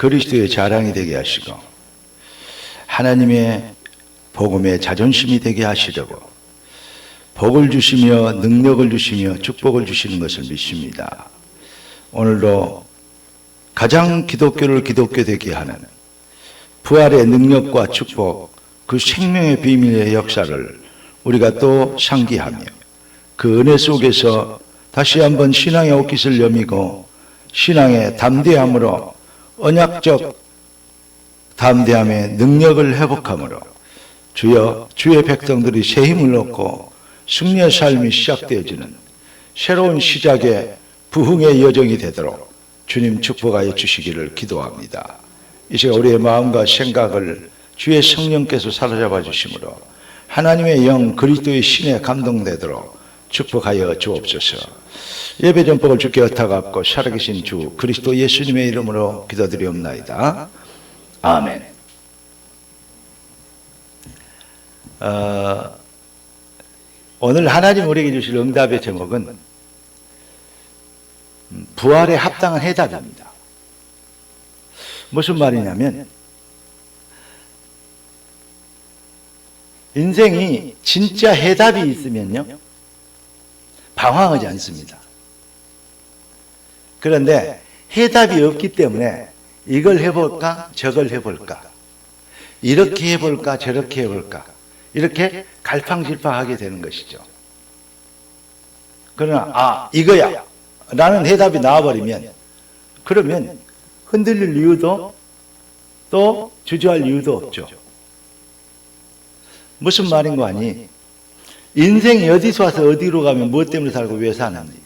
그리스도의 자랑이 되게 하시고 하나님의 복음의 자존심이 되게 하시려고 복을 주시며 능력을 주시며 축복을 주시는 것을 믿습니다. 오늘도 가장 기독교를 기독교 되게 하는 부활의 능력과 축복, 그 생명의 비밀의 역사를 우리가 또 상기하며 그 은혜 속에서 다시 한번 신앙의 옷깃을 여미고 신앙의 담대함으로 언약적 담대함의 능력을 회복함으로 주여 주의 백성들이 새 힘을 얻고 승리의 삶이 시작되어지는 새로운 시작의 부흥의 여정이 되도록 주님 축복하여 주시기를 기도합니다. 이 시간 우리의 마음과 생각을 주의 성령께서 사로잡아 주심으로 하나님의 영 그리스도의 신에 감동되도록 축복하여 주옵소서. 예배 전복을 주께 엇하갑고 살아계신 주 그리스도 예수님의 이름으로 기도드리옵나이다. 아멘. 오늘 하나님 우리에게 주실 응답의 제목은 부활에 합당한 해답입니다. 무슨 말이냐면 인생이 진짜 해답이 있으면요 방황하지 않습니다. 그런데 해답이 없기 때문에 이걸 해볼까 저걸 해볼까 이렇게 해볼까 저렇게 해볼까 이렇게 갈팡질팡하게 되는 것이죠. 그러나 이거야 라는 해답이 나와버리면 그러면 흔들릴 이유도 또 주저할 이유도 없죠. 무슨 말인 거 아니? 인생이 어디서 와서 어디로 가면 무엇 때문에 살고 왜 사는지.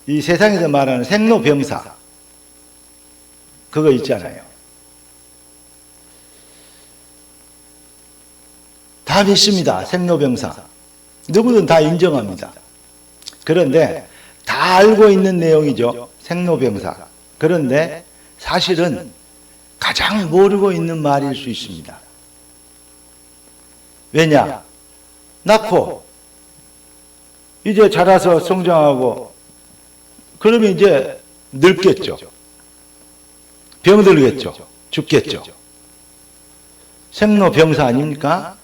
이 세상에서 말하는 생로병사 그거 있잖아요. 다 믿습니다. 생로병사. 누구든 다 인정합니다. 그런데 다 알고 있는 내용이죠. 생로병사. 그런데 사실은 가장 모르고 있는 말일 수 있습니다. 왜냐? 낳고 이제 자라서 성장하고 그러면 이제 늙겠죠. 병들겠죠. 죽겠죠. 생로병사 아닙니까?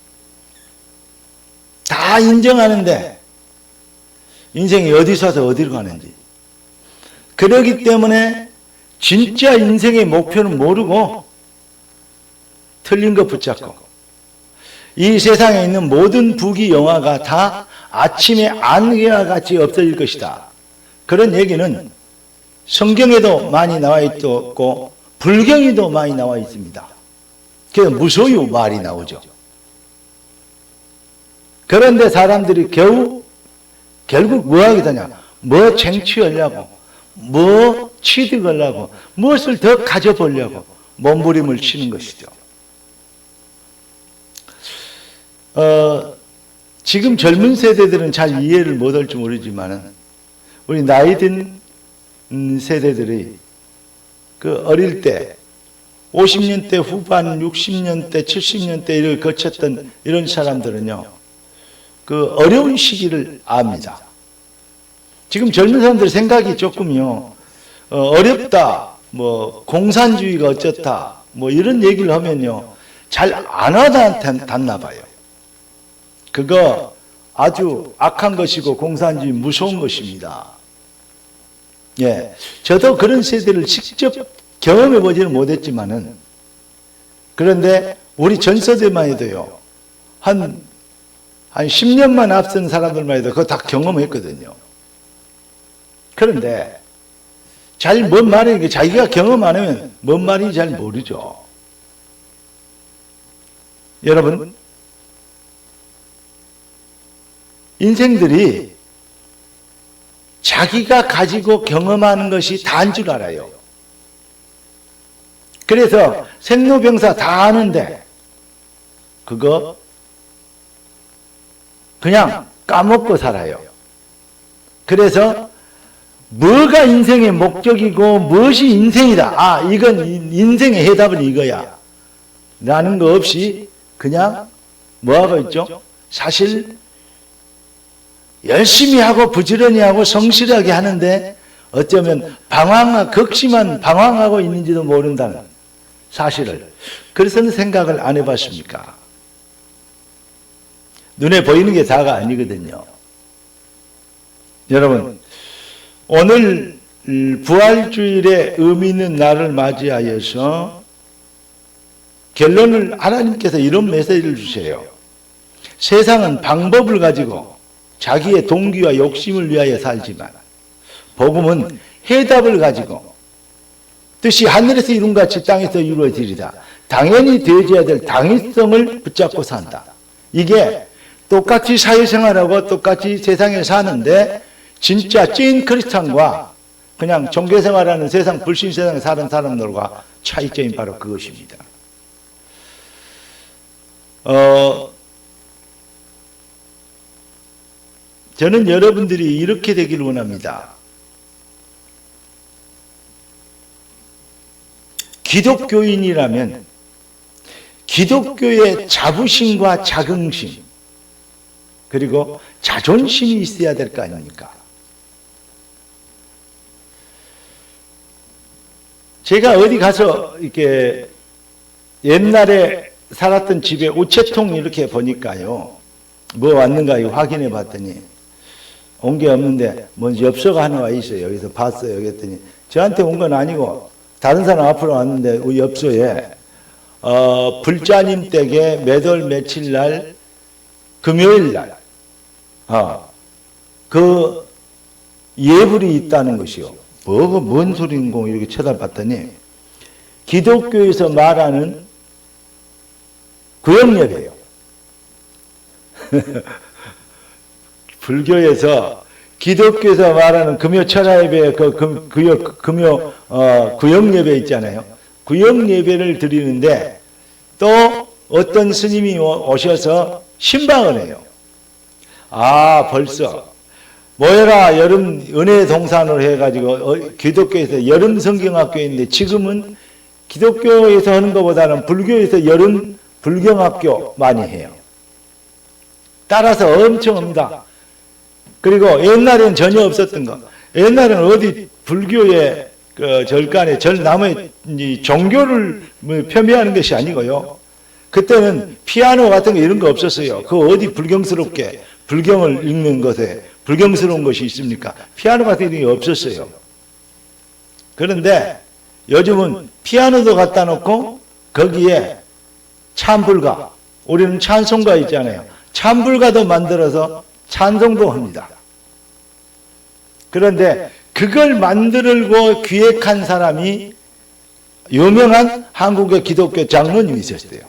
다 인정하는데 인생이 어디서 와서 어디로 가는지. 그러기 때문에 진짜 인생의 목표는 모르고 틀린 거 붙잡고 이 세상에 있는 모든 부귀 영화가 다 아침에 안개와 같이 없어질 것이다. 그런 얘기는 성경에도 많이 나와 있고 불경에도 많이 나와 있습니다. 그래서 무소유 말이 나오죠. 그런데 사람들이 결국 뭐 하게 되냐? 뭐 쟁취하려고, 뭐 취득하려고, 무엇을 더 가져보려고 몸부림을 치는 것이죠. 지금 젊은 세대들은 잘 이해를 못할지 모르지만은 우리 나이 든 세대들이 그 어릴 때 50년대 후반, 60년대, 70년대 를 거쳤던 이런 사람들은요, 그 어려운 시기를 압니다. 지금 젊은 사람들 생각이 조금요, 어렵다, 뭐, 공산주의가 어쩌다, 뭐, 이런 얘기를 하면요, 잘 안 와닿나 봐요. 그거 아주 악한 것이고 공산주의 무서운 것입니다. 예. 저도 그런 세대를 직접 경험해 보지는 못했지만은, 그런데 우리 전 세대만 해도요, 한 10년만 앞선 사람들만 해도 그거 다 경험했거든요. 그런데 잘 뭔 말인지 자기가 경험 안 하면 뭔 말인지 잘 모르죠. 여러분, 인생들이 자기가 가지고 경험하는 것이 다인 줄 알아요. 그래서 생로병사 다 아는데 그거 그냥 까먹고 살아요. 그래서 뭐가 인생의 목적이고 무엇이 인생이다. 이건 인생의 해답은 이거야. 라는 거 없이 그냥 뭐하고 있죠? 사실 열심히 하고 부지런히 하고 성실하게 하는데 어쩌면 극심한 방황하고 있는지도 모른다는 사실을, 그래서는 생각을 안 해봤습니까? 눈에 보이는 게 다가 아니거든요. 여러분, 오늘 부활주일에 의미 있는 날을 맞이하여서 결론을 하나님께서 이런 메시지를 주세요. 세상은 방법을 가지고 자기의 동기와 욕심을 위하여 살지만 복음은 해답을 가지고 뜻이 하늘에서 이룬 같이 땅에서 이루어지리다. 당연히 되어져야 될 당위성을 붙잡고 산다. 이게 똑같이 사회생활하고 똑같이 세상에 사는데 진짜 찐 크리스찬과 그냥 종교생활하는 세상 불신 세상에 사는 사람들과 차이점이 바로 그것입니다. 저는 여러분들이 이렇게 되기를 원합니다. 기독교인이라면 기독교의 자부심과 자긍심 그리고 자존심이 있어야 될 거 아닙니까? 제가 어디 가서 이렇게 옛날에 살았던 집에 우체통 이렇게 보니까요, 뭐 왔는가 이거 확인해 봤더니 온 게 없는데 뭔 엽서가 하나 와 있어요. 여기서 봤어요. 그랬더니 저한테 온 건 아니고 다른 사람 앞으로 왔는데 그 엽서에 불자님 댁에 몇 월 며칠 날 금요일 날 그 예불이 있다는 것이요. 뭐가 뭔 소리인고 이렇게 쳐다봤더니 기독교에서 말하는 구역예배예요. 불교에서 기독교에서 말하는 금요 천하예배 금요 구역예배 있잖아요. 구역예배를 드리는데 또 어떤 스님이 오셔서 신방을 해요. 벌써 모여라 여름 은혜 동산으로 해가지고 기독교에서 여름 성경학교인데 지금은 기독교에서 하는 것보다는 불교에서 여름 불경학교 많이 해요. 따라서 엄청 합니다. 그리고 옛날에는 전혀 없었던 거. 옛날에는 어디 불교의 그 절간에 남의 종교를 폄훼하는 것이 아니고요. 그때는 피아노 같은 거 이런 거 없었어요. 그 어디 불경스럽게 불경을 읽는 것에 불경스러운 것이 있습니까? 피아노 같은 게 없었어요. 그런데 요즘은 피아노도 갖다 놓고 거기에 찬불가, 우리는 찬송가 있잖아요. 찬불가도 만들어서 찬송도 합니다. 그런데 그걸 만들고 기획한 사람이 유명한 한국의 기독교 장로님이 있었어요.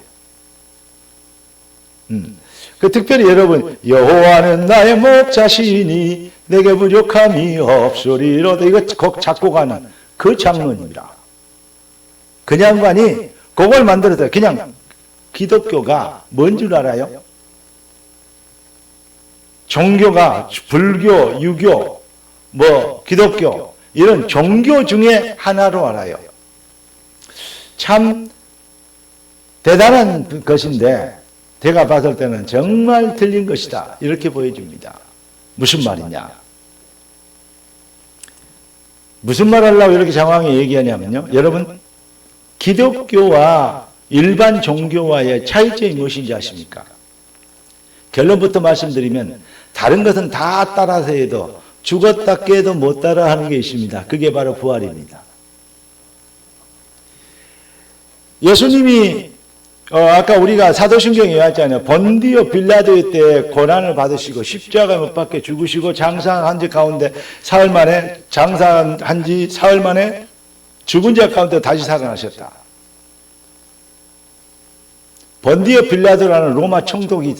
특별히 여러분, 여호와는 나의 목자시니 내게 부족함이 없으리로다. 이거 곡 작곡하는 그 장로님이라. 그 양반이 그걸 만들었어요. 그냥 기독교가 뭔 줄 알아요? 종교가 불교, 유교, 기독교 이런 종교 중에 하나로 알아요. 참 대단한 것인데 제가 봤을 때는 정말 틀린 것이다 이렇게 보여집니다. 무슨 말이냐? 무슨 말 하려고 이렇게 장황히 얘기하냐면요, 여러분, 기독교와 일반 종교와의 차이점이 무엇인지 아십니까? 결론부터 말씀드리면 다른 것은 다 따라서 해도 죽었다 깨도 못 따라 하는 게 있습니다. 그게 바로 부활입니다. 예수님이 아까 우리가 사도신경에 왔잖아요. 본디오 빌라도 때 고난을 받으시고 십자가 못 박혀 죽으시고 장사한 지 가운데 사흘 만에 장사한 지 사흘 만에 죽은 자 가운데 다시 살아나셨다. 본디오 빌라도라는 로마 총독이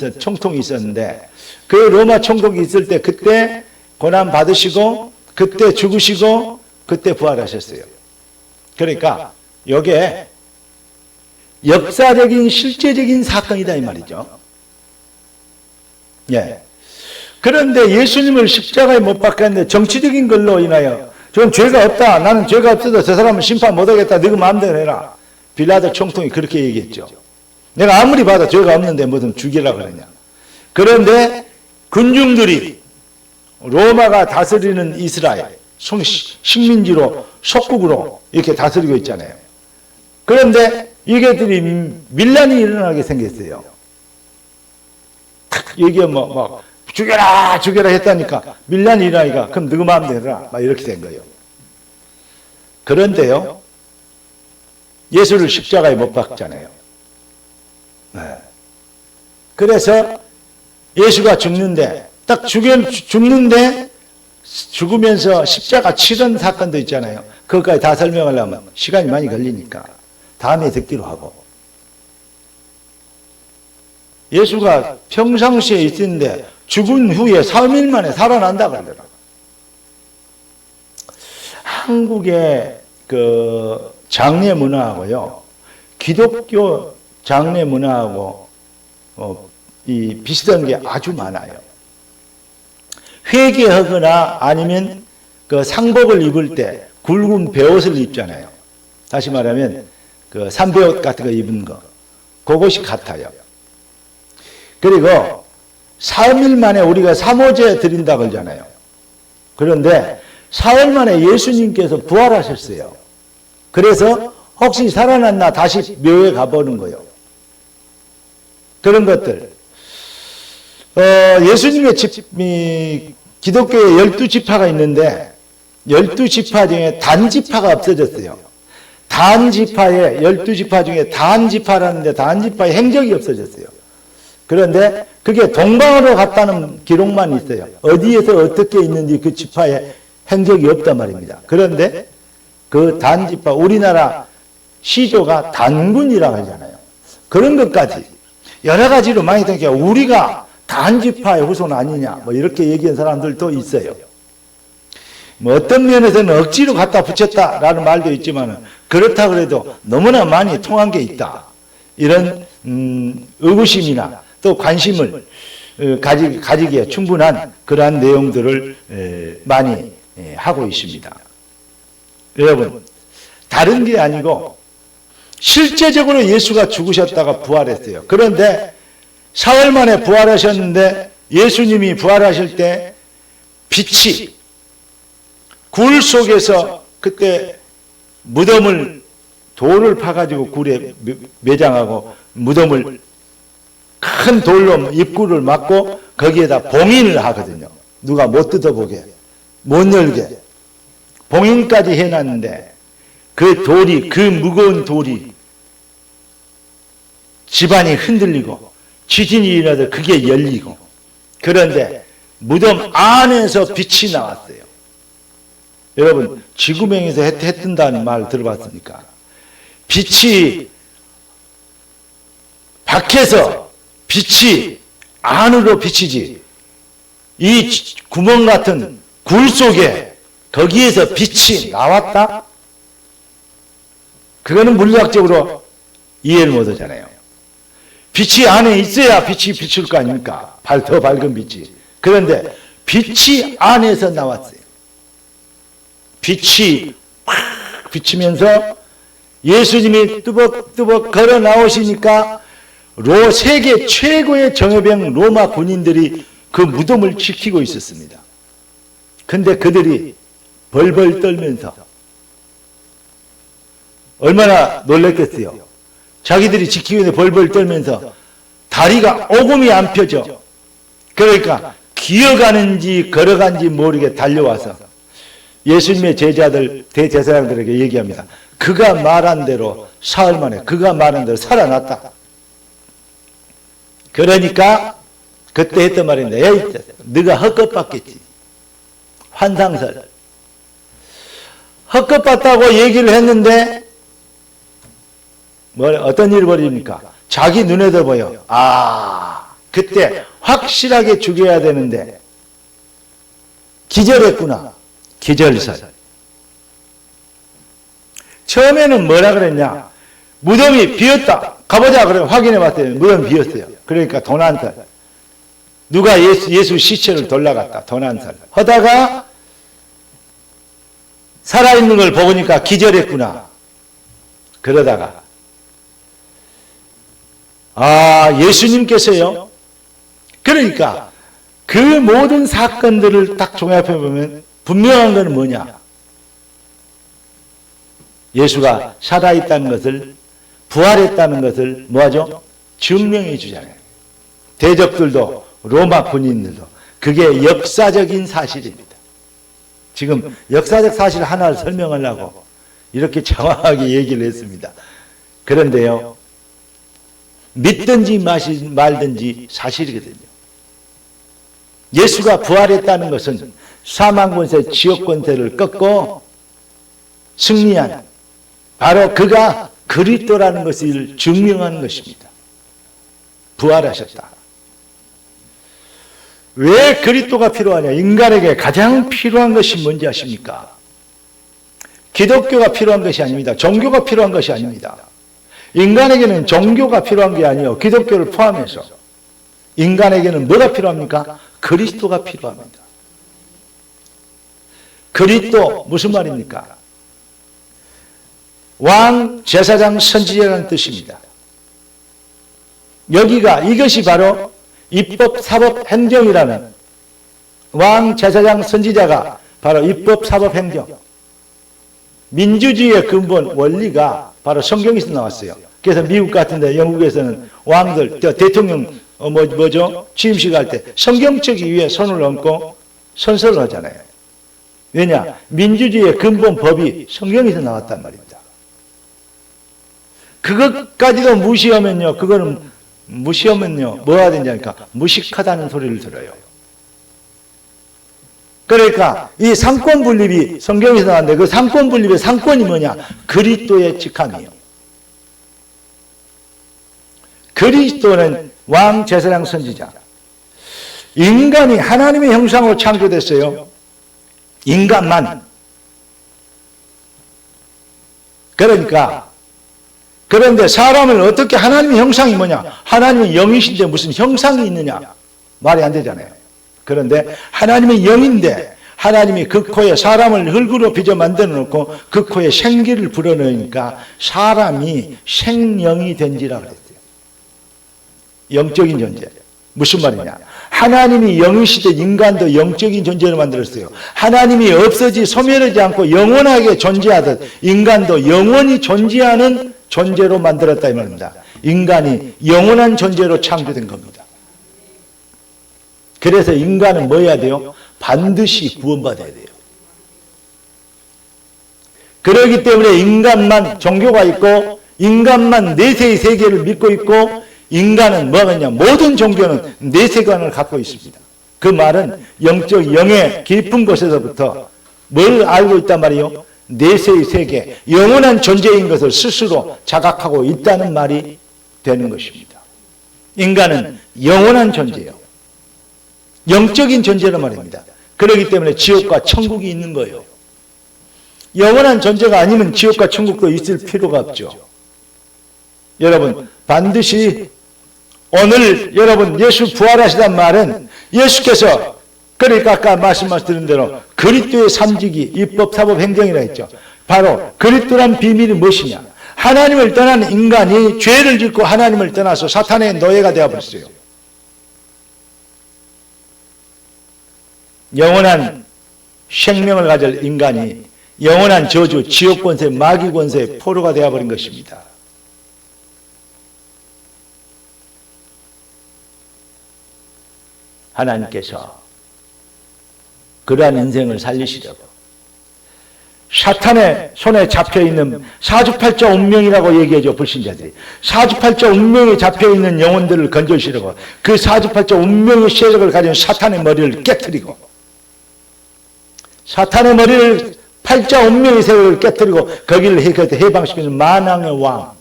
있었는데 그 로마 총독이 있을 때 그때 고난 받으시고 그때 죽으시고 그때 부활하셨어요. 그러니까 이게 역사적인 실제적인 사건이다 이 말이죠. 예. 그런데 예수님을 십자가에 못 박혔는데 정치적인 걸로 인하여 저는 죄가 없다. 나는 죄가 없어도 저 사람은 심판 못하겠다. 너가 마음대로 해라. 빌라도 총통이 그렇게 얘기했죠. 내가 아무리 봐도 죄가 없는데 뭐든 죽이라 그러냐. 그런데 군중들이 로마가 다스리는 이스라엘 식민지로 속국으로 이렇게 다스리고 있잖아요. 그런데 이게들이 밀란이 일어나게 생겼어요. 이게 막 죽여라 했다니까 밀란이 일어나니까 그럼 누구 마음대로 해라 막 이렇게 된 거예요. 그런데요, 예수를 십자가에 못 박잖아요. 네. 그래서 예수가 죽는데 딱 죽는데 죽으면서 십자가 치른 사건도 있잖아요. 그것까지 다 설명하려면 시간이 많이 걸리니까 다음에 듣기로 하고, 예수가 평상시에 있었는데 죽은 후에 3일 만에 살아난다 그러더라고요. 한국의 그 장례 문화하고요, 기독교 장례 문화하고 이 비슷한 게 아주 많아요. 회개하거나 아니면 그 상복을 입을 때 굵은 베옷을 입잖아요. 다시 말하면 그 삼베옷 같은 거 입은 거, 그것이 같아요. 그리고 3일 만에 우리가 삼오제 드린다 그러잖아요. 그런데 4일 만에 예수님께서 부활하셨어요. 그래서 혹시 살아났나 다시 묘에 가보는 거예요. 그런 것들. 예수님의 기독교에 12지파가 있는데 12지파 중에 단지파가 없어졌어요. 단지파에 12지파 중에 단지파라는데 단지파의 행적이 없어졌어요. 그런데 그게 동방으로 갔다는 기록만 있어요. 어디에서 어떻게 있는지 그 지파에 행적이 없단 말입니다. 그런데 그 단지파, 우리나라 시조가 단군이라고 하잖아요. 그런 것까지 여러 가지로 많이 되니까 우리가 단지파의 후손 아니냐 뭐 이렇게 얘기한 사람들도 있어요. 뭐 어떤 면에서는 억지로 갖다 붙였다라는 말도 있지만 그렇다 그래도 너무나 많이 통한 게 있다. 이런 의구심이나 또 관심을 가지기에 충분한 그러한 내용들을 많이 하고 있습니다. 여러분, 다른 게 아니고 실제적으로 예수가 죽으셨다가 부활했어요. 그런데 4월 만에 부활하셨는데 예수님이 부활하실 때 빛이 굴 속에서 그때 무덤을 돌을 파가지고 굴에 매장하고 무덤을 큰 돌로 입구를 막고 거기에다 봉인을 하거든요. 누가 못 뜯어보게, 못 열게. 봉인까지 해놨는데 그 돌이, 그 무거운 돌이 집안이 흔들리고 지진이 일어나도 그게 열리고, 그런데 무덤 안에서 빛이 나왔어요. 여러분, 지구명에서 해 뜬다는 말 들어봤습니까? 빛이 밖에서 빛이 안으로 비치지, 이 구멍 같은 굴 속에 거기에서 빛이 나왔다? 그거는 물리학적으로 이해를 못 하잖아요. 빛이 안에 있어야 빛이 비출 거 아닙니까? 더 밝은 빛이. 그런데 빛이 안에서 나왔어요. 빛이 팍 비치면서 예수님이 뚜벅뚜벅 걸어 나오시니까 세계 최고의 정예병 로마 군인들이 그 무덤을 지키고 있었습니다. 근데 그들이 벌벌 떨면서 얼마나 놀랐겠어요. 자기들이 지키고 있는데 벌벌 떨면서 다리가 오금이 안 펴져. 그러니까 기어가는지 걸어간지 모르게 달려와서 예수님의 제자들, 대제사장들에게 얘기합니다. 그가 말한 대로 사흘 만에 그가 말한 대로 살아났다. 그러니까 그때 했던 말인데, 에이, 네가 헛것봤겠지. 환상설. 헛것봤다고 얘기를 했는데 어떤 일이 벌어집니까? 자기 눈에도 보여. 그때 확실하게 죽여야 되는데 기절했구나. 기절설. 처음에는 뭐라 그랬냐? 무덤이 비었다. 가보자. 그래 확인해 봤더니 무덤이 비었어요. 그러니까 도난설. 누가 예수 시체를 돌려갔다. 도난설. 하다가 살아있는 걸 보니까 기절했구나. 그러다가 예수님께서요. 그러니까 그 모든 사건들을 딱 종합해 보면 분명한 것은 뭐냐? 예수가 살아있다는 것을, 부활했다는 것을 뭐하죠? 증명해 주잖아요. 대적들도 로마 군인들도. 그게 역사적인 사실입니다. 지금 역사적 사실 하나를 설명하려고 이렇게 정확하게 얘기를 했습니다. 그런데요, 믿든지 말든지 사실이거든요. 예수가 부활했다는 것은 사망 권세, 지옥 권세를 꺾고 승리한 바로 그가 그리스도라는 것을 증명하는 것입니다. 부활하셨다. 왜 그리스도가 필요하냐? 인간에게 가장 필요한 것이 뭔지 아십니까? 기독교가 필요한 것이 아닙니다. 종교가 필요한 것이 아닙니다. 인간에게는 종교가 필요한 게 아니에요. 기독교를 포함해서. 인간에게는 뭐가 필요합니까? 그리스도가 필요합니다. 그리스도 무슨 말입니까? 왕, 제사장, 선지자라는 뜻입니다. 여기가 이것이 바로 입법, 사법, 행정이라는 왕, 제사장, 선지자가 바로 입법, 사법, 행정. 민주주의의 근본 원리가 바로 성경에서 나왔어요. 그래서 미국 같은 데 영국에서는 왕들, 대통령 취임식 할 때 성경책 위에 손을 얹고 선서를 하잖아요. 왜냐? 민주주의의 근본 법이 성경에서 나왔단 말입니다. 그것까지도 무시하면요, 뭐가 되냐니까 무식하다는 소리를 들어요. 그러니까 이 상권 분립이 성경에서 나왔는데 그 상권 분립의 상권이 뭐냐? 그리스도의 직함이에요. 그리스도는 왕, 제사장, 선지자. 인간이 하나님의 형상으로 창조됐어요. 인간만. 그런데 사람을 어떻게 하나님의 형상이 뭐냐? 하나님의 영이신데 무슨 형상이 있느냐? 말이 안 되잖아요. 그런데 하나님의 영인데 하나님이 그 코에 사람을 흙으로 빚어 만들어 놓고 그 코에 생기를 불어넣으니까 사람이 생명이 된지라 그랬어요. 영적인 존재. 무슨 말이냐? 하나님이 영이시되 인간도 영적인 존재를 만들었어요. 하나님이 없어지 소멸하지 않고 영원하게 존재하듯 인간도 영원히 존재하는 존재로 만들었다 이 말입니다. 인간이 영원한 존재로 창조된 겁니다. 그래서 인간은 뭐 해야 돼요? 반드시 구원받아야 돼요. 그렇기 때문에 인간만 종교가 있고 인간만 내세의 세계를 믿고 있고 인간은 뭐겠냐? 모든 종교는 내세관을 갖고 있습니다. 그 말은 영의 깊은 곳에서부터 뭘 알고 있단 말이에요? 내세의 세계, 영원한 존재인 것을 스스로 자각하고 있다는 말이 되는 것입니다. 인간은 영원한 존재예요. 영적인 존재란 말입니다. 그렇기 때문에 지옥과 천국이 있는 거예요. 영원한 존재가 아니면 지옥과 천국도 있을 필요가 없죠. 여러분, 반드시 오늘 여러분 예수 부활하시단 말은 예수께서 그러니까 아까 말씀드린 대로 그리스도의 삼직이 입법, 사법, 행정이라 했죠. 바로 그리스도란 비밀이 무엇이냐? 하나님을 떠난 인간이 죄를 짓고 하나님을 떠나서 사탄의 노예가 되어버렸어요. 영원한 생명을 가질 인간이 영원한 저주, 지옥 권세, 마귀 권세의 포로가 되어버린 것입니다. 하나님께서 그러한 인생을 살리시려고 사탄의 손에 잡혀있는 사주팔자 운명이라고 얘기하죠. 불신자들이 사주팔자 운명에 잡혀있는 영혼들을 건져주시려고 그 사주팔자 운명의 세력을 가진 사탄의 머리를 깨뜨리고 사탄의 머리를 팔자 운명의 세력을 깨뜨리고 거기를 해방시키는 만왕의 왕,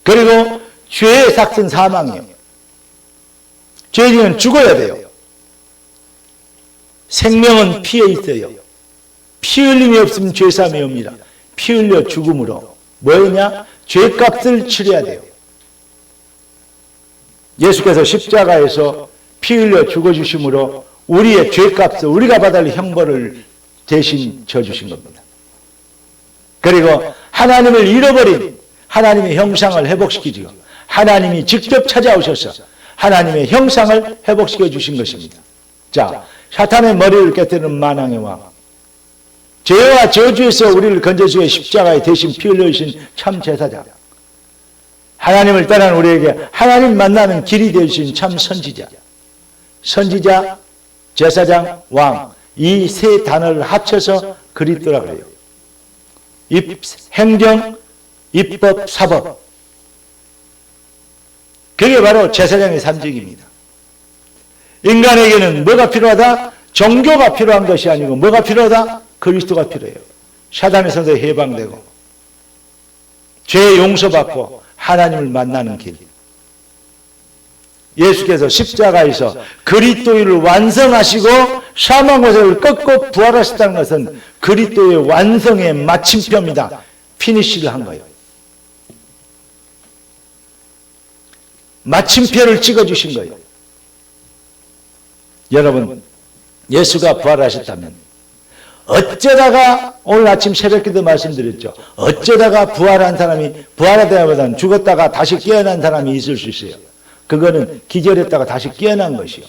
그리고 죄의 삭슨 사망이에요. 죄인은 죽어야 돼요. 생명은 피에 있어요. 피 흘림이 없으면 죄사함이 옵니다. 피 흘려 죽음으로 뭐냐? 죄값을 치러야 돼요. 예수께서 십자가에서 피 흘려 죽어주심으로 우리의 죄값을 우리가 받을 형벌을 대신 져주신 겁니다. 그리고 하나님을 잃어버린 하나님의 형상을 회복시키죠. 하나님이 직접 찾아오셔서 하나님의 형상을 회복시켜 주신 것입니다. 자, 사탄의 머리를 깨뜨리는 만왕의 왕, 죄와 저주에서 우리를 건져주의 십자가에 대신 피 흘려주신 참 제사장, 하나님을 떠난 우리에게 하나님 만나는 길이 되어주신 참 선지자, 선지자, 제사장, 왕, 이 세 단어를 합쳐서 그리스도라고 해요. 행정, 입법, 사법. 그게 바로 제사장의 삼직입니다. 인간에게는 뭐가 필요하다? 종교가 필요한 것이 아니고 뭐가 필요하다? 그리스도가 필요해요. 사단에서도 해방되고 죄 용서받고 하나님을 만나는 길. 예수께서 십자가에서 그리스도를 완성하시고 사망고세를 꺾고 부활하셨다는 것은 그리스도의 완성의 마침표입니다. 피니시를 한 거예요. 마침표를 찍어주신 거예요. 여러분, 예수가 부활하셨다면 어쩌다가 오늘 아침 새벽기도 말씀드렸죠. 어쩌다가 부활한 사람이 부활하다보다는 죽었다가 다시 깨어난 사람이 있을 수 있어요. 그거는 기절했다가 다시 깨어난 것이요.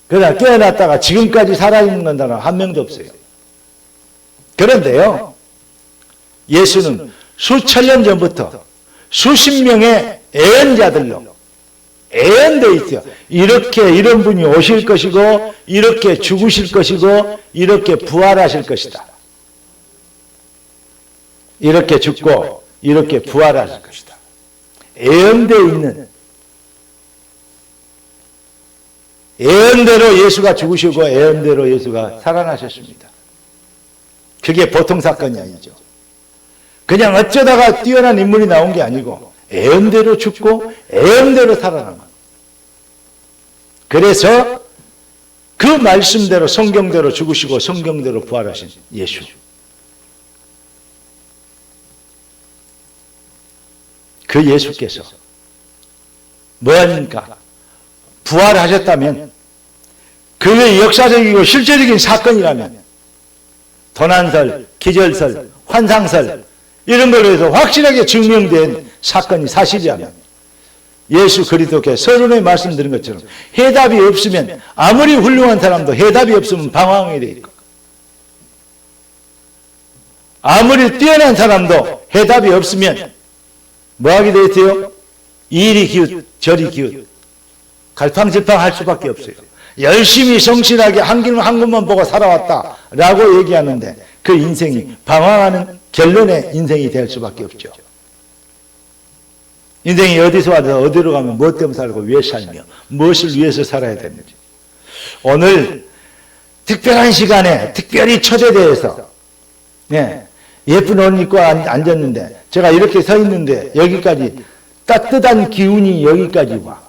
그러나 깨어났다가 지금까지 살아있는 사람 한 명도 없어요. 그런데요, 예수는 수천 년 전부터 수십 명의 예언자들로 예언되어 있어요. 이렇게 이런 분이 오실 것이고 이렇게 죽으실 것이고 이렇게 부활하실 것이다. 이렇게 죽고 이렇게 부활하실 것이다. 예언되어 있는, 예언대로 예수가 죽으시고 예언대로 예수가 살아나셨습니다. 그게 보통 사건이 아니죠. 그냥 어쩌다가 뛰어난 인물이 나온 게 아니고 예언대로 죽고 예언대로 살아난 것. 그래서 그 말씀대로 성경대로 죽으시고 성경대로 부활하신 예수. 그 예수께서 뭐합니까? 부활하셨다면 그게 역사적이고 실제적인 사건이라면 도난설, 기절설, 환상설 이런 걸로 해서 확실하게 증명된 사건이 사실이라면 예수 그리스도께 서론에 말씀드린 것처럼 해답이 없으면 아무리 훌륭한 사람도 해답이 없으면 방황하게 돼 있고 아무리 뛰어난 사람도 해답이 없으면 뭐하게 돼 있어요? 이리 기웃 저리 기웃 갈팡질팡 할 수밖에 없어요. 열심히 성실하게 한 길만 보고 살아왔다라고 얘기하는데 그 인생이 방황하는 결론의 인생이 될 수밖에 없죠. 인생이 어디서 와서 어디로 가면 무엇 때문에 살고 왜 살며 무엇을 위해서 살아야 되는지 오늘 특별한 시간에 특별히 초대되어서 예쁜 옷 입고 앉았는데 제가 이렇게 서 있는데 여기까지 따뜻한 기운이 여기까지 와.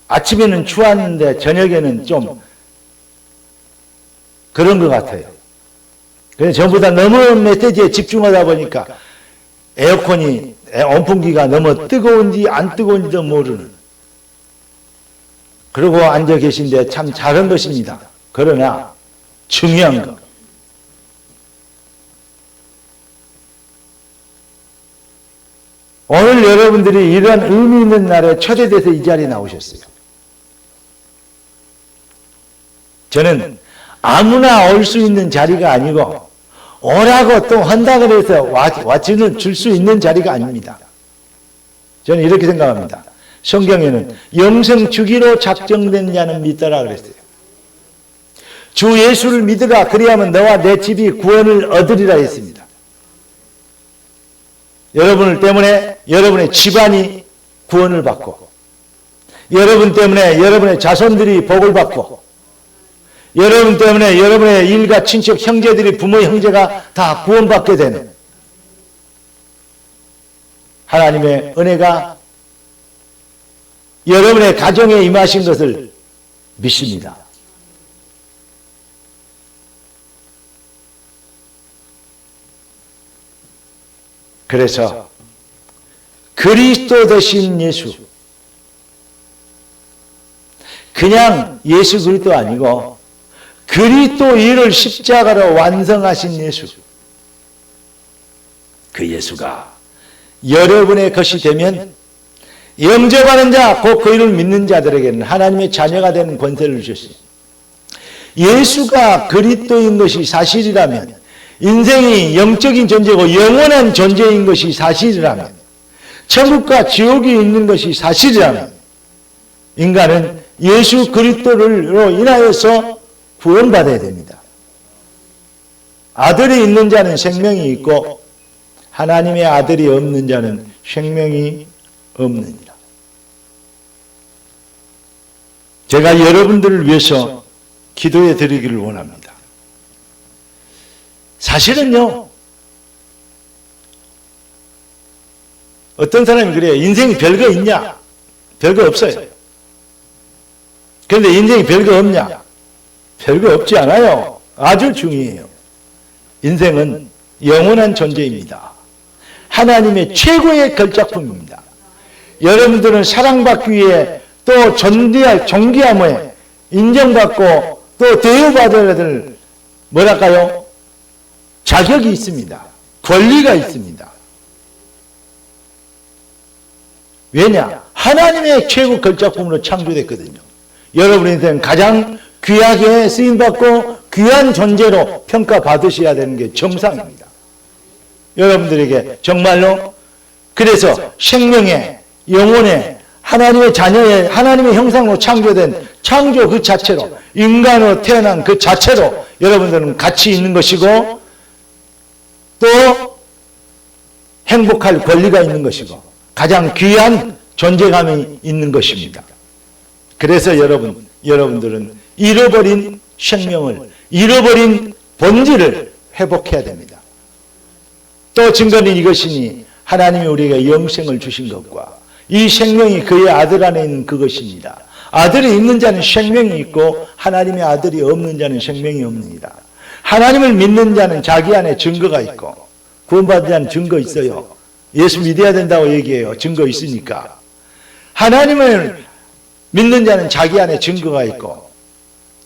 아침에는 추웠는데 저녁에는 좀 그런 것 같아요. 그래서 전부 다 너무 메시지에 집중하다 보니까 에어컨이 온풍기가 너무 뜨거운지 안 뜨거운지도 모르는 그러고 앉아 계신데 참 잘한 것입니다. 그러나 중요한 것 오늘 여러분들이 이러한 의미 있는 날에 초대돼서 이 자리에 나오셨어요. 저는 아무나 올 수 있는 자리가 아니고 오라고 또 한다 그래서 와치는 줄 수 있는 자리가 아닙니다. 저는 이렇게 생각합니다. 성경에는 영생 주기로 작정된 자는 믿더라 그랬어요. 주 예수를 믿으라 그리하면 너와 내 집이 구원을 얻으리라 했습니다. 여러분을 때문에 여러분의 집안이 구원을 받고 여러분 때문에 여러분의 자손들이 복을 받고 여러분 때문에 여러분의 일가 친척 형제들이 부모 형제가 다 구원받게 되는 하나님의 은혜가 여러분의 가정에 임하신 것을 믿습니다. 그래서 그리스도 되신 예수 그냥 예수 그리스도 아니고 그리스도 일을 십자가로 완성하신 예수 그 예수가 여러분의 것이 되면 영접하는 자 곧 그 이름을 믿는 자들에게는 하나님의 자녀가 되는 권세를 주셨습니다. 예수가 그리스도인 것이 사실이라면, 인생이 영적인 존재고 영원한 존재인 것이 사실이라면, 천국과 지옥이 있는 것이 사실이라면, 인간은 예수 그리스도로 인하여서 구원받아야 됩니다. 아들이 있는 자는 생명이 있고 하나님의 아들이 없는 자는 생명이 없느니라. 제가 여러분들을 위해서 기도해 드리기를 원합니다. 사실은요, 어떤 사람이 그래요. 인생이 별거 있냐? 별거 없어요. 그런데 인생이 별거 없냐? 별거 없지 않아요. 아주 중요해요. 인생은 영원한 존재입니다. 하나님의 최고의 걸작품입니다. 여러분들은 사랑받기 위해 또 존귀함에 인정받고 또 대우받아야 될 뭐랄까요? 자격이 있습니다. 권리가 있습니다. 왜냐? 하나님의 최고 걸작품으로 창조됐거든요. 여러분의 인생은 가장 귀하게 쓰임받고 귀한 존재로 평가받으셔야 되는 게 정상입니다. 여러분들에게 정말로 그래서 생명의 영혼의 하나님의 자녀의 하나님의 형상으로 창조된 창조 그 자체로 인간으로 태어난 그 자체로 여러분들은 가치 있는 것이고 또 행복할 권리가 있는 것이고 가장 귀한 존재감이 있는 것입니다. 그래서 여러분들은 잃어버린 생명을, 잃어버린 본질을 회복해야 됩니다. 또 증거는 이것이니 하나님이 우리에게 영생을 주신 것과 이 생명이 그의 아들 안에 있는 그것입니다. 아들이 있는 자는 생명이 있고 하나님의 아들이 없는 자는 생명이 없느니라. 하나님을 믿는 자는 자기 안에 증거가 있고 구원받은 자는 증거 있어요. 예수 믿어야 된다고 얘기해요. 증거 있으니까. 하나님을 믿는 자는 자기 안에 증거가 있고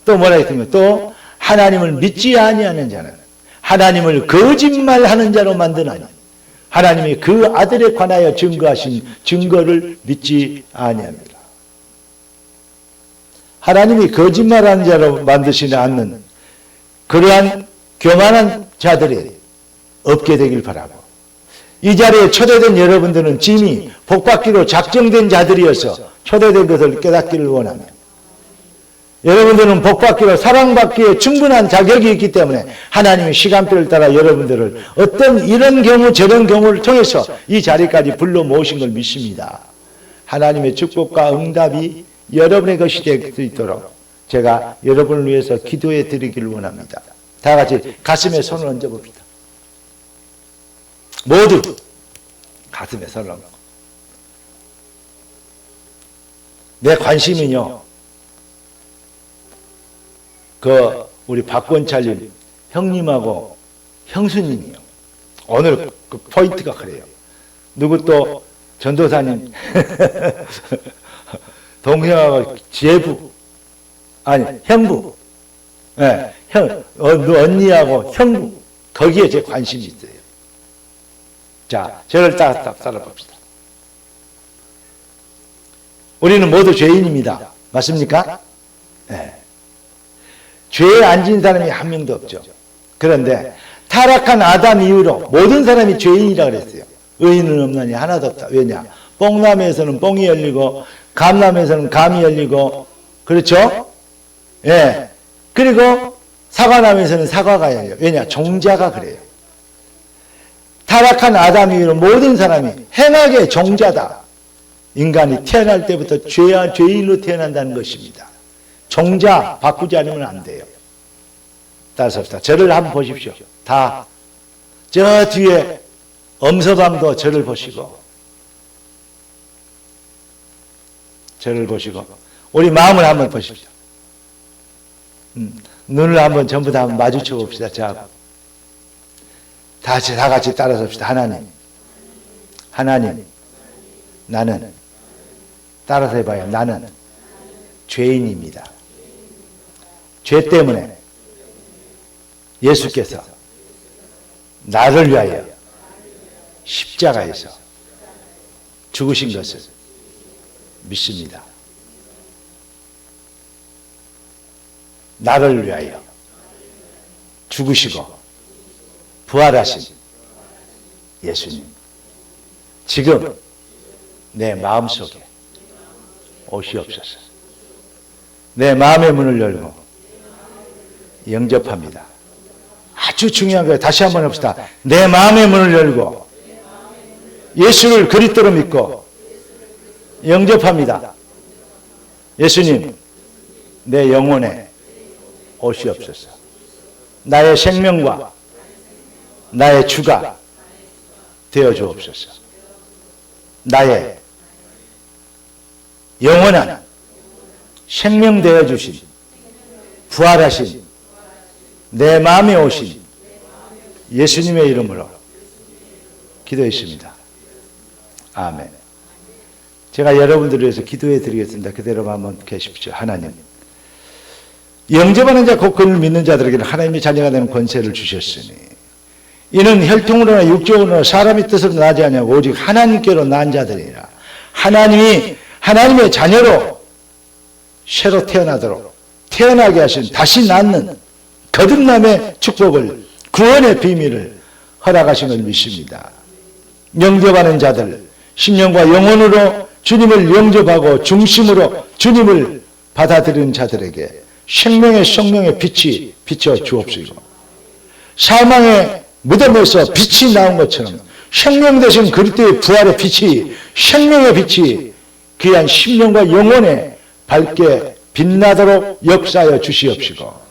또 뭐라 했냐면 또 하나님을 믿지 아니하는 자는 하나님을 거짓말하는 자로 만드나니 하나님이 그 아들에 관하여 증거하신 증거를 믿지 아니합니다. 하나님이 거짓말하는 자로 만드시지 않는 그러한 교만한 자들이 없게 되길 바라고 이 자리에 초대된 여러분들은 짐이 복받기로 작정된 자들이어서 초대된 것을 깨닫기를 원합니다. 여러분들은 복받기로 사랑받기에 충분한 자격이 있기 때문에 하나님의 시간표를 따라 여러분들을 어떤 이런 경우 저런 경우를 통해서 이 자리까지 불러 모으신 걸 믿습니다. 하나님의 축복과 응답이 여러분의 것이 될 수 있도록 제가 여러분을 위해서 기도해 드리기를 원합니다. 다 같이 가슴에 손을 얹어 봅시다. 모두 가슴에 손을 얹고 내 관심은요 우리 박권찰님 형님하고 형수님이요. 오늘 그 포인트가 그래요. 누구 또 전도사님 동생하고 제부 아니 형부 네, 언니하고 형부 거기에 제 관심이 있어요. 자, 저를 딱 따라봅시다. 우리는 모두 죄인입니다. 맞습니까? 네. 죄에 안 진 사람이 한 명도 없죠. 그런데 타락한 아담 이후로 모든 사람이 죄인이라고 그랬어요. 의인은 없나니 하나도 없다. 왜냐? 뽕나무에서는 뽕이 열리고 감나무에서는 감이 열리고 그렇죠? 예. 그리고 사과나무에서는 사과가 열려요. 왜냐? 종자가 그래요. 타락한 아담 이후로 모든 사람이 행악의 종자다. 인간이 태어날 때부터 죄인으로 태어난다는 것입니다. 종자 바꾸지 않으면 안 돼요. 따라서 저를 한번 보십시오. 다 저 뒤에 엄서방도 저를 보시고 우리 마음을 한번 보십시오. 눈을 한번 전부 다 한번 마주쳐 봅시다. 자, 다 같이 따라서 봅시다. 하나님 나는 따라서 해봐요. 나는 죄인입니다. 죄 때문에 예수께서 나를 위하여 십자가에서 죽으신 것을 믿습니다. 나를 위하여 죽으시고 부활하신 예수님, 지금 내 마음속에 오시옵소서. 내 마음의 문을 열고 영접합니다. 아주 중요한 거예요. 다시 한번 합시다. 내 마음의 문을 열고 예수를 그리스도로 믿고 영접합니다. 예수님, 내 영혼에 오시옵소서. 나의 생명과 나의 주가 되어 주옵소서. 나의 영원한 생명 되어 주신 부활하신 내 마음에 오신 예수님의 이름으로 기도했습니다. 아멘. 제가 여러분들을 위해서 기도해 드리겠습니다. 그대로 한번 계십시오. 하나님, 영접하는 자 곧 그를 믿는 자들에게는 하나님의 자녀가 되는 권세를 주셨으니 이는 혈통으로나 육적으로나 사람의 뜻으로 나지 아니하고 오직 하나님께로 난 자들이라. 하나님이 하나님의 자녀로 새로 태어나도록 태어나게 하신 다시 낳는 거듭남의 축복을, 구원의 비밀을 허락하신 걸 믿습니다. 영접하는 자들, 신령과 영혼으로 주님을 영접하고 중심으로 주님을 받아들이는 자들에게 생명의 성령의 빛이 비춰 주옵시고, 사망의 무덤에서 빛이 나온 것처럼 생명 되신 그리스도의 부활의 빛이, 생명의 빛이 귀한 심령과 영혼에 밝게 빛나도록 역사하여 주시옵시고,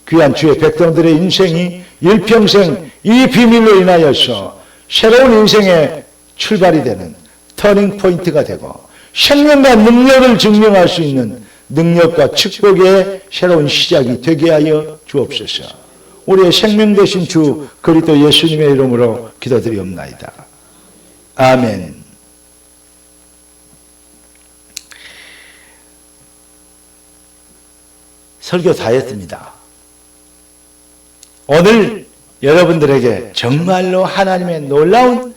귀한 주의 백성들의 인생이 일평생 이 비밀로 인하여서 새로운 인생의 출발이 되는 터닝 포인트가 되고 생명과 능력을 증명할 수 있는 능력과 축복의 새로운 시작이 되게 하여 주옵소서. 우리의 생명 되신 주 그리스도 예수님의 이름으로 기도드리옵나이다. 아멘. 설교 다 했습니다. 오늘 여러분들에게 정말로 하나님의 놀라운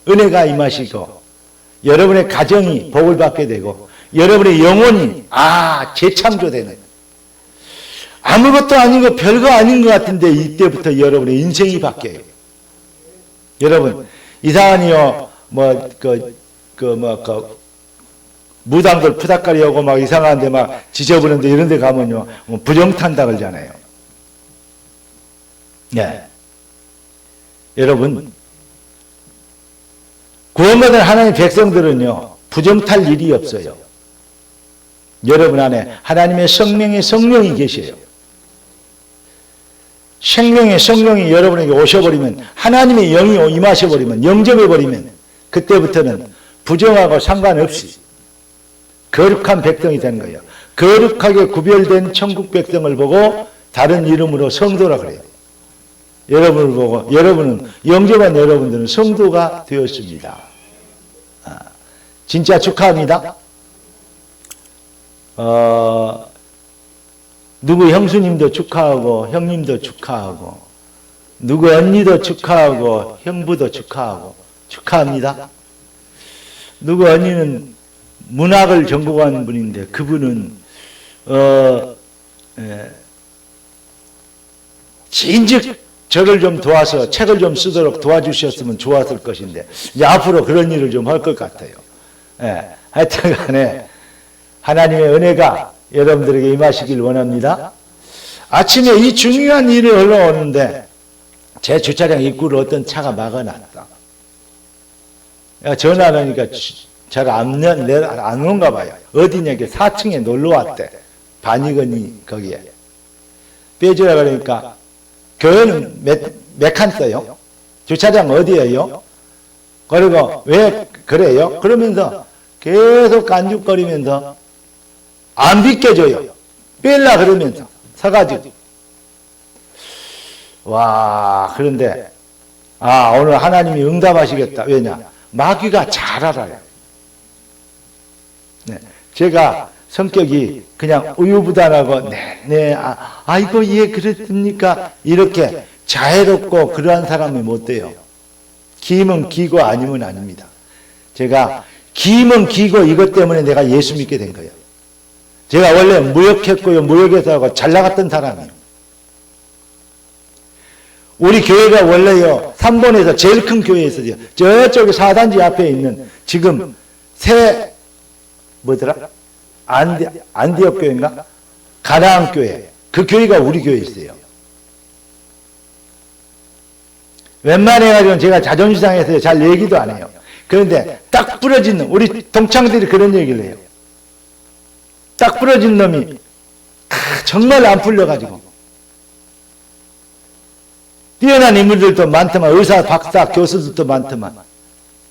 은혜가 임하시고 여러분의 가정이 복을 받게 되고 여러분의 영혼이 재창조되는, 아무것도 아니고 별거 아닌 것 같은데 이때부터 여러분의 인생이 바뀌어요. 여러분, 이상한이요 무당들 푸닥거리 오고 막 이상한데 막 지저분한데 이런 데 가면요 부정탄다 그러잖아요. 네. 여러분, 구원받은 하나님의 백성들은요 부정탈 일이 없어요. 여러분 안에 하나님의 성령의 성령이 계셔요. 생명의 성령이 여러분에게 오셔버리면, 하나님의 영이 임하셔버리면, 영접해버리면 그때부터는 부정하고 상관없이 거룩한 백성이 되는 거예요. 거룩하게 구별된 천국 백성을 보고 다른 이름으로 성도라 그래요. 여러분을 보고, 여러분은, 영접한 여러분들은 성도가 되었습니다. 진짜 축하합니다. 누구 형수님도 축하하고 형님도 축하하고 누구 언니도 축하하고 형부도 축하하고 축하합니다. 누구 언니는 문학을 전공한 분인데 그분은 진즉 저를 좀 도와서 책을 좀 쓰도록 도와주셨으면 좋았을 것인데 이제 앞으로 그런 일을 좀 할 것 같아요. 하여튼 간에 하나님의 은혜가 여러분들에게 임하시길 원합니다. 아침에 이 중요한 일이 흘러오는데 제 주차장 입구를 어떤 차가 막아놨다. 전화를 하니까 잘 안 온가 봐요. 어디냐, 4층에 놀러 왔대. 반이건이 거기에. 빼주라 그러니까 교회는 몇 칸 써요? 주차장 어디예요? 그리고 왜 그래요? 그러면서 계속 깐죽거리면서 안 비켜줘요. 뺄라 그러면서 서가지고. 와, 그런데 오늘 하나님이 응답하시겠다. 왜냐? 마귀가 잘 알아요. 네, 제가 성격이 그냥 우유부단하고 아이고 예 그랬습니까? 이렇게 자애롭고 그러한 사람이 못 돼요. 기면 기고 아니면 아닙니다. 제가 기면 기고 이것 때문에 내가 예수 믿게 된 거예요. 제가 원래 무역했고요. 무역에서 하고 잘 나갔던 사람이에요. 우리 교회가 원래요, 3번에서 제일 큰 교회였어요. 저쪽에 4단지 앞에 있는 지금 뭐더라? 안디옥 교회인가? 가나안 교회. 그 교회가 우리 교회였어요. 웬만해가지고는 제가 자존심 상해서 잘 얘기도 안 해요. 그런데 딱 부러진 놈, 우리 동창들이 그런 얘기를 해요. 딱 부러진 놈이 정말 안 풀려가지고 뛰어난 인물들도 많더만, 의사, 박사, 교수들도 많더만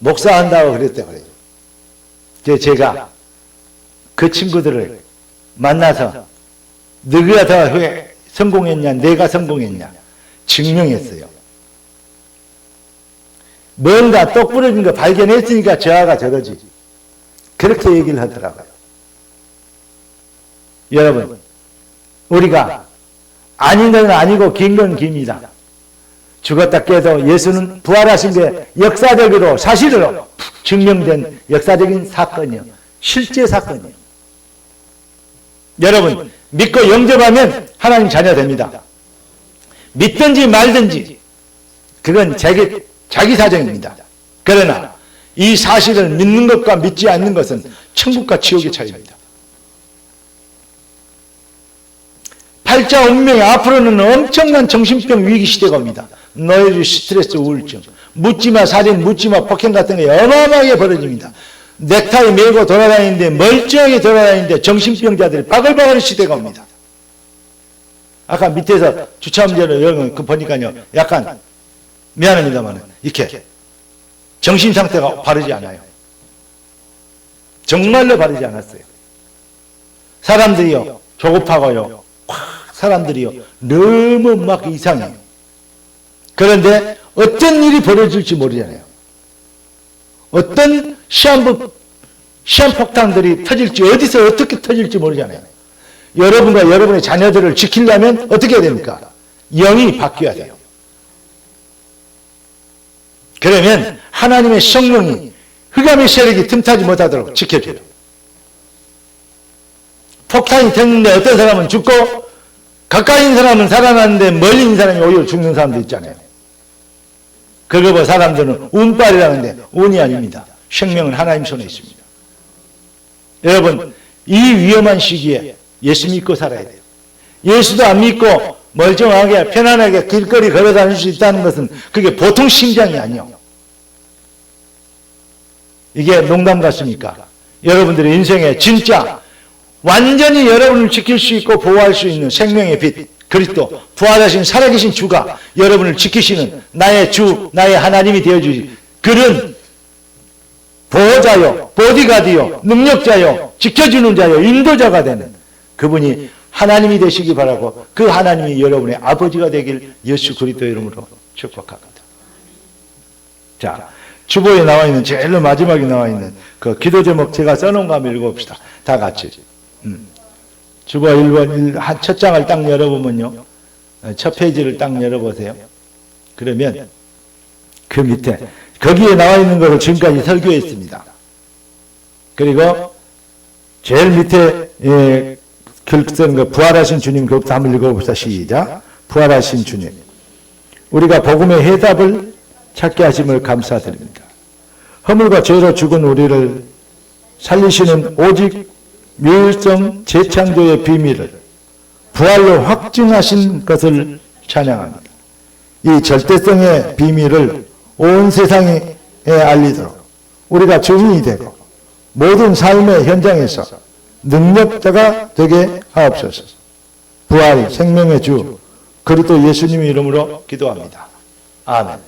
목사 한다고 그랬다 그래요. 제가 그 친구들을 만나서 누가 더 성공했냐, 내가 성공했냐 증명했어요. 뭔가 똑 부러진 거 발견했으니까 저하가 저러지. 그렇게 얘기를 하더라고요. 여러분, 우리가 아닌 건 아니고 긴 건 깁니다. 죽었다 깨도 예수는 부활하신 게 역사적으로 사실로 증명된 역사적인 사건이요. 실제 사건이요. 여러분, 믿고 영접하면 하나님 자녀 됩니다. 믿든지 말든지 그건 자기 사정입니다. 그러나 이 사실을 믿는 것과 믿지 않는 것은 천국과 지옥의 차이입니다. 팔자 운명이 앞으로는 엄청난 정신병 위기 시대가 옵니다. 노예주, 스트레스, 우울증, 묻지마 살인, 묻지마 폭행 같은 게 어마어마하게 벌어집니다. 넥타이 메고 돌아다니는데, 멀쩡하게 돌아다니는데 정신병자들이 바글바글 시대가 옵니다. 아까 밑에서 주차문제로 여러분 그 보니까요, 약간 미안합니다만 이렇게 정신 상태가 바르지 않아요. 정말로 바르지 않았어요. 사람들이요, 조급하고요, 사람들이요, 너무 막 이상해요. 그런데 어떤 일이 벌어질지 모르잖아요. 어떤 시한폭탄들이 터질지, 어디서 어떻게 터질지 모르잖아요. 여러분과 여러분의 자녀들을 지키려면 어떻게 해야 됩니까? 영이 바뀌어야 돼요. 그러면 하나님의 성령이 흑암의 세력이 틈타지 못하도록 지켜줘요. 폭탄이 됐는데 어떤 사람은 죽고 가까이 있는 사람은 살아났는데 멀리 있는 사람이 오히려 죽는 사람도 있잖아요. 그거 보고 사람들은 운빨이라는데 운이 아닙니다. 생명은 하나님 손에 있습니다. 여러분, 이 위험한 시기에 예수 믿고 살아야 돼요. 예수도 안 믿고 멀쩡하게 편안하게 길거리 걸어 다닐 수 있다는 것은 그게 보통 심장이 아니요. 이게 농담 같습니까? 여러분들의 인생에 진짜 완전히 여러분을 지킬 수 있고 보호할 수 있는 생명의 빛, 그리스도, 부활하신 살아계신 주가 여러분을 지키시는 나의 주, 나의 하나님이 되어주지, 그런 보호자요, 보디가드요, 능력자요, 지켜주는 자요, 인도자가 되는 그분이 하나님이 되시기 바라고, 그 하나님이 여러분의 아버지가 되길 예수 그리스도 이름으로 축복합니다. 자, 주보에 나와 있는 제일 마지막에 나와 있는 그 기도 제목 제가 써놓은 거 한번 읽어봅시다. 다 같이. 주보 1번 첫 장을 딱 열어보면요, 첫 페이지를 딱 열어보세요. 그러면 그 밑에 거기에 나와 있는 것을 지금까지 설교했습니다. 그리고 제일 밑에 글쓴 거 부활하신 주님, 그것부터 한번 읽어봅시다. 시작. 부활하신 주님, 우리가 복음의 해답을 찾게 하심을 감사드립니다. 허물과 죄로 죽은 우리를 살리시는 오직 유일성 재창조의 비밀을 부활로 확증하신 것을 찬양합니다. 이 절대성의 비밀을 온 세상에 알리도록 우리가 증인이 되고 모든 삶의 현장에서 능력자가 되게 하옵소서. 부활 생명의 주 그리스도 예수님의 이름으로 기도합니다. 아멘.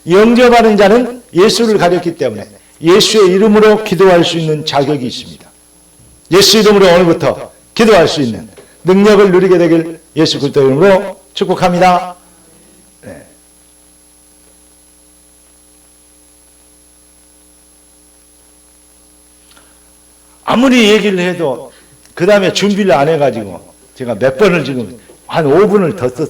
영접하는 자는 예수를 가렸기 때문에 예수의 이름으로 기도할 수 있는 자격이 있습니다. 예수 이름으로 오늘부터 기도할 수 있는 능력을 누리게 되길 예수 그리스도 이름으로 축복합니다. 네. 아무리 얘기를 해도 그 다음에 준비를 안 해가지고 제가 몇 번을 지금 한 5분을 더 썼어요.